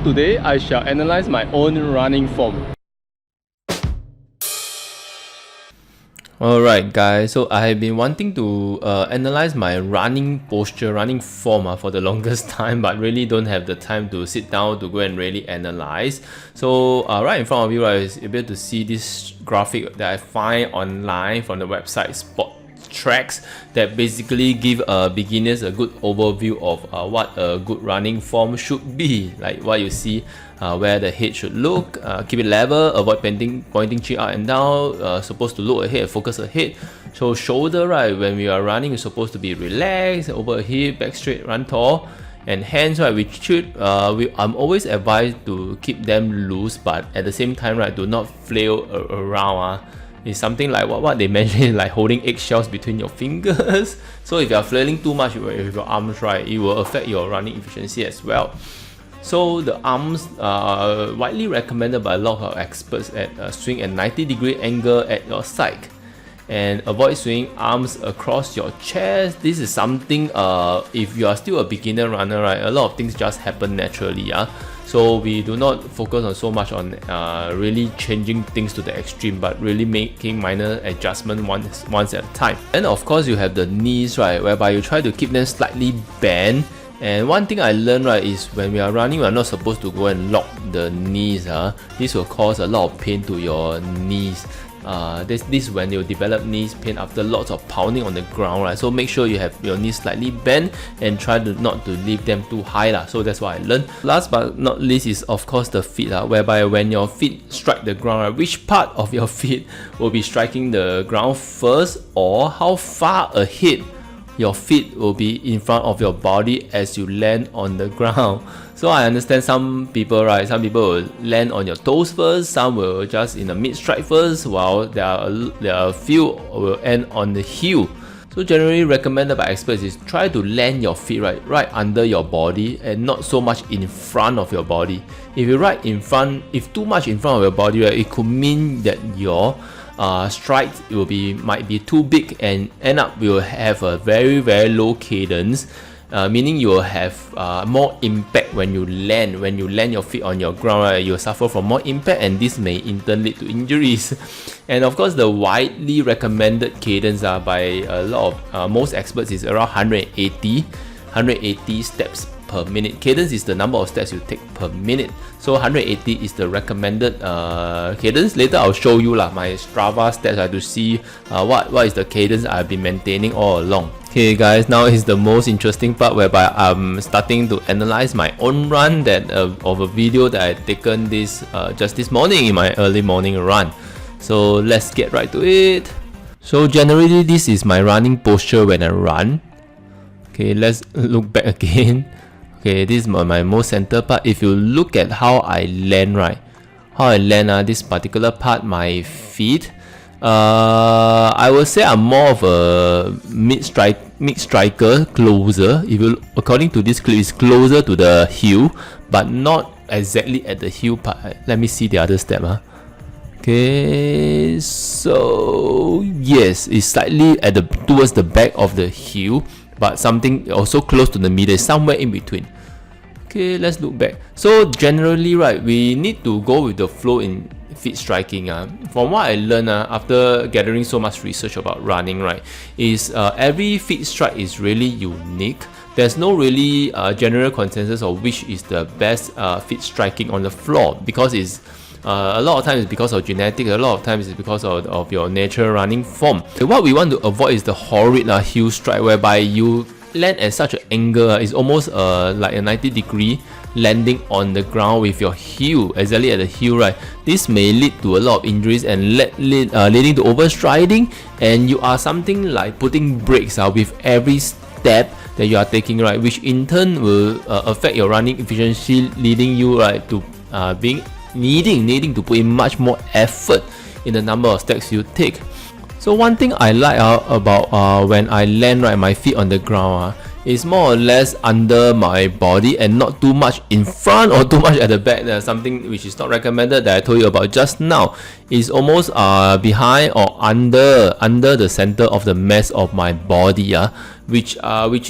today I shall analyze my own running form. Alright guys, so I have been wanting to analyze my running posture, running form for the longest time, but really don't have the time to sit down to go and really analyze. So right in front of you, right, you'll be able to see this graphic that I find online from the website Spot Tracks that basically give beginners a good overview of what a good running form should be, like what you see where the head should look, keep it level, avoid pointing chin up and down, supposed to look ahead, focus ahead. So shoulder, right, when we are running, is supposed to be relaxed, over hip, back straight, run tall. And hands, right, we should I'm always advised to keep them loose, but at the same time, right, do not flail around. It's something like what they mentioned, like holding eggshells between your fingers. So if you are flailing too much with your arms, right, it will affect your running efficiency as well. So the arms are widely recommended by a lot of experts at swing at 90-degree angle at your side. And avoid swinging arms across your chest. This is something, if you are still a beginner runner, right, a lot of things just happen naturally. So we do not focus on so much on really changing things to the extreme, but really making minor adjustment once at a time. And of course you have the knees, right, whereby you try to keep them slightly bent. And one thing I learned, right, is when we are running, we are not supposed to go and lock the knees. This will cause a lot of pain to your knees. This is when you develop knees pain after lots of pounding on the ground, right? So make sure you have your knees slightly bent and try not to leave them too high, so that's what I learned. Last but not least is of course the feet, whereby when your feet strike the ground, right, which part of your feet will be striking the ground first, or how far ahead your feet will be in front of your body as you land on the ground. So I understand some people will land on your toes first, some will just in the mid strike first, while there are a few will end on the heel. So generally recommended by experts is try to land your feet right under your body and not so much in front of your body. If you're right in front, if too much in front of your body, right, it could mean that your strike might be too big and end up will have a very low cadence, meaning you will have more impact when you land your feet on your ground, right? You'll suffer from more impact, and this may in turn lead to injuries. And of course the widely recommended cadence by a lot of most experts is around 180 steps per minute. Cadence is the number of steps you take per minute, so 180 is the recommended cadence. Later I'll show you my Strava stats to see what is the cadence I've been maintaining all along. Okay guys, now is the most interesting part, whereby I'm starting to analyze my own run of a video that I taken just this morning in my early morning run. So let's get right to it. So generally this is my running posture when I run. Okay, let's look back again. Okay, this is my most center part. If you look at how I land, right, this particular part, my feet, I would say I'm more of a mid striker, closer. According to this clip, it's closer to the heel, but not exactly at the heel part. Let me see the other step. Okay, so yes, it's slightly towards the back of the heel, but something also close to the middle, somewhere in between. Okay, let's look back. So generally, right, we need to go with the flow in feet striking. From what I learned after gathering so much research about running, right, is every feet strike is really unique. There's no really general consensus of which is the best feet striking on the floor, because it's a lot of times it's because of genetics, a lot of times it's because of your natural running form. What we want to avoid is the horrid heel strike, whereby you land at such an angle, it's almost like a 90-degree landing on the ground with your heel exactly at the heel, right? This may lead to a lot of injuries and leading to overstriding, and you are something like putting brakes with every step that you are taking, right, which in turn will affect your running efficiency, leading you, right, to needing to put in much more effort in the number of steps you take. So one thing I like about when I land, right, my feet on the ground is more or less under my body and not too much in front or too much at the back. There's something which is not recommended that I told you about just now. It's almost behind or under the center of the mass of my body, which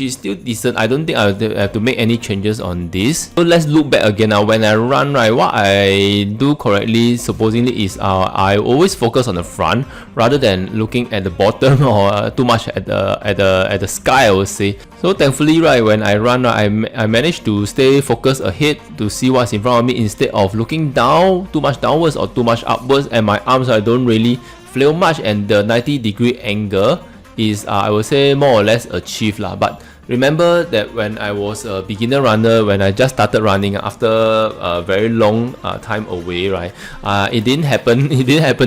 is still decent. I don't think I have to make any changes on this. So let's look back again now. When I run, right, what I do correctly supposedly is I always focus on the front rather than looking at the bottom or too much at the sky, I would say. So thankfully, right, when I run, right, I managed to stay focused ahead to see what's in front of me instead of looking down, too much downwards or too much upwards, and my arms, I don't really flail much, and the 90-degree angle is I would say more or less achieved lah. But remember that when I was a beginner runner, when I just started running after a very long time away, right, it didn't happen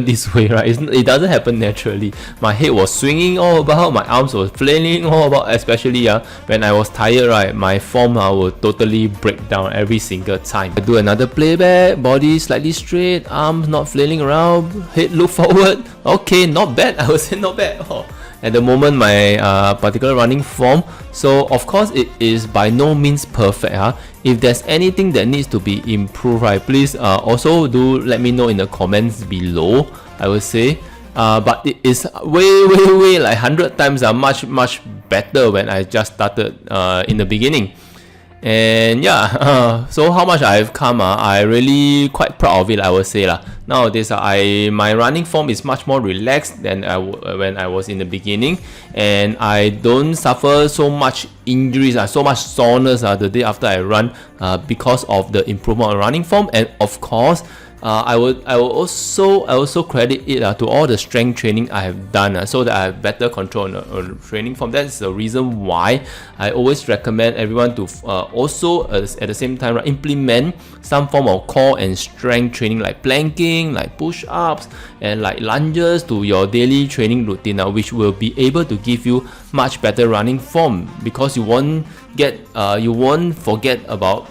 this way, right? It doesn't happen naturally. My head was swinging all about, my arms were flailing all about, especially when I was tired, right, my form would totally break down every single time. I do another playback, body slightly straight, arms not flailing around, head look forward. Okay, not bad, I would say not bad. At the moment, my particular running form. So of course it is by no means perfect. If there's anything that needs to be improved, right, please also do let me know in the comments below, I would say. But it is way like 100 times much better when I just started in the beginning. And yeah, so how much I've come, I really quite proud of it, I would say lah. Nowadays, my running form is much more relaxed than when I was in the beginning, and I don't suffer so much injuries, so much soreness the day after I run because of the improvement of running form. And of course, I will also credit it to all the strength training I have done, so that I have better control on training form. That's the reason why I always recommend everyone to also at the same time implement some form of core and strength training like planking, like push-ups, and like lunges to your daily training routine, which will be able to give you much better running form, because you won't forget about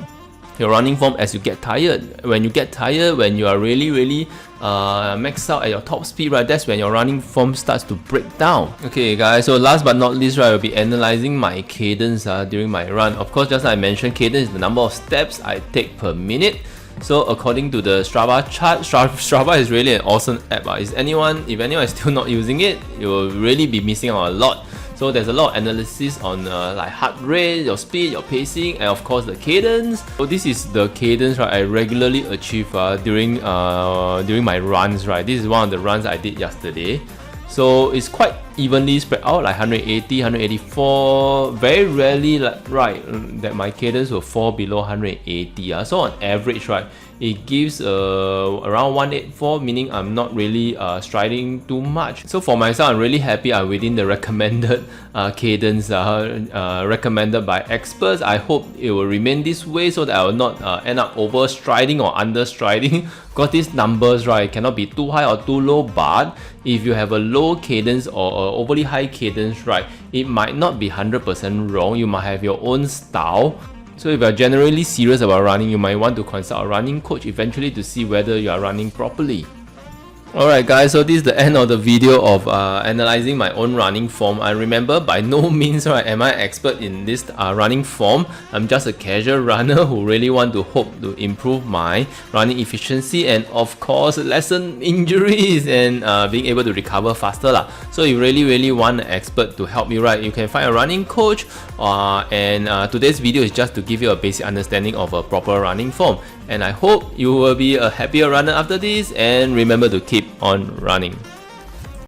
your running form as you get tired. When you get tired, when you are really maxed out at your top speed, right, that's when your running form starts to break down. Okay guys, so last but not least, right, I'll be analyzing my cadence during my run. Of course, just like I mentioned, cadence is the number of steps I take per minute. So according to the Strava chart, Strava is really an awesome app. If anyone is still not using it, you will really be missing out a lot. So there's a lot of analysis on like heart rate, your speed, your pacing, and of course the cadence. So this is the cadence, right, I regularly achieve during my runs, right. This is one of the runs I did yesterday. So it's quite evenly spread out, like 180, 184. Very rarely, that my cadence will fall below 180. So on average, right, it gives around 184, meaning I'm not really striding too much. So for myself, I'm really happy I'm within the recommended cadence recommended by experts. I hope it will remain this way so that I will not end up over striding or under striding. Because these numbers, right, cannot be too high or too low, but if you have a low cadence or overly high cadence, right, it might not be 100% wrong. You might have your own style. So if you are generally serious about running, you might want to consult a running coach eventually to see whether you are running properly. Alright guys, so this is the end of the video of analyzing my own running form. I remember by no means, right, am I expert in this running form. I'm just a casual runner who really want to hope to improve my running efficiency and of course lessen injuries and being able to recover faster lah. So you really want an expert to help you, right, you can find a running coach, and today's video is just to give you a basic understanding of a proper running form. And I hope you will be a happier runner after this, and remember to keep on running.